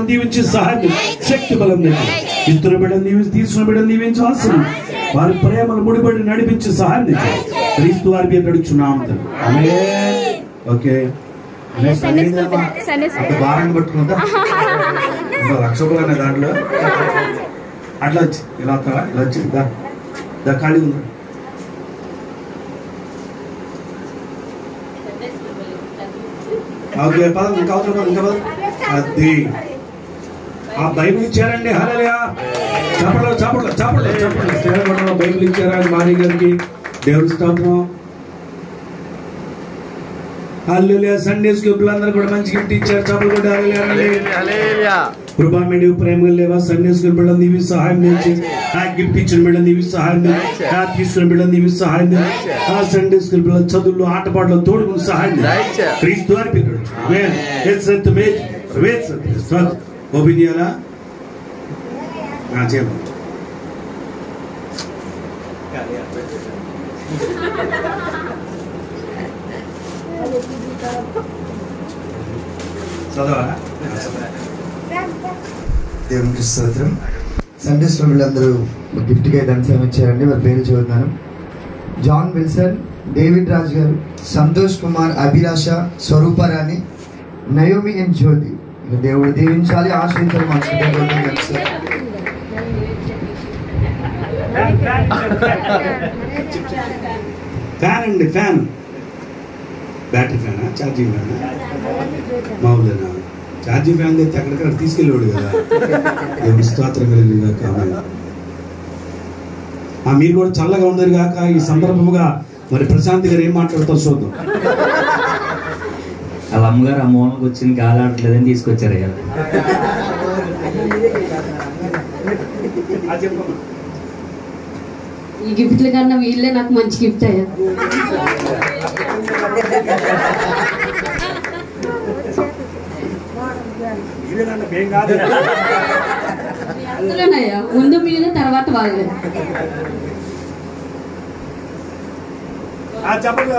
దీవించి సహాయం శక్తి బలం ఇస్తున్న బిడ్డను దీవించి తీసుకున్న బిడ్డను దీవించి ఆశను వారి ప్రేమను ముడిపడి నడిపించి సహాయం క్రీస్తు వారి పేరు నడుచున్నాం. ఓకే భారాన్ని పట్టుకుంటా రక్షకులు అనే దాంట్లో అట్లా వచ్చి ఇలా ఇలా వచ్చి ఖాళీ ఉంది. ఓకే పదం ఇంకా అవసరం ఇంకా పదం అది ఆ బైబిల్ ఇచ్చారండి. హల్లెలూయా చాపడలో చాపడలో చాపడలో చాపడలో బైబిల్ ఇచ్చారా మారి గారికి దేవుడి స్తోత్రం. హల్లెలూయా సండే స్కూల్ పిల్లలందరూ కూడా మంచి గిఫ్ట్ ఇచ్చారు. చాపలు కూడా హల్లెలూయా కృపా మీడియా ప్రేమగా లేవా సండే స్కూల్ బిడ్డలు నీవి సహాయం చేసి ఆ గిఫ్ట్ ఇచ్చిన బిడ్డలు నీవి సహాయం ఆ తీసుకున్న బిడ్డలు నీవి సహాయం ఆ సండే స్కూల్ పిల్లల చదువులు ఆటపాటలు తోడుకుని సహాయం క్రీస్తు వారి పేరు ఓపిదియాలా చేయమా చదవాలా దేవునికి స్తోత్రం. సండే స్కూల్ వీళ్ళందరూ గిఫ్ట్గా ధనసాయం ఇచ్చారండి. వారి పేరు చదువుతున్నాను. John Wilson, David Raj garu, Santosh Kumar, Abhilasha, Swaruparani, Naomi and Jyothi. దేవుడు దీవించాలి, ఆశ్రయించాలి. మా ఫ్యాన్ అండి, ఫ్యాన్ బ్యాటరీ ఫ్యానా ఛార్జింగ్ ఫ్యానా మామూలేనా? ఛార్జింగ్ ఫ్యాన్ అయితే ఎక్కడికక్కడ తీసుకెళ్ళేవాడు కదా. దేవుడి స్తోత్రం కలిగింది కాక మీరు కూడా చల్లగా ఉండరు కాక ఈ సందర్భముగా మరి ప్రశాంత్ గారు ఏం మాట్లాడుతారు చూద్దాం. వాళ్ళ అమ్మగారు ఆ మూలకి వచ్చింది గాలి ఆడట్లేదని తీసుకొచ్చారు. ఈ గిఫ్ట్ల కన్నా వీళ్ళే నాకు మంచి గిఫ్ట్ అయ్యా. అందులోనయ్యా ముందు మీద తర్వాత వాళ్ళే. చెప్పండి.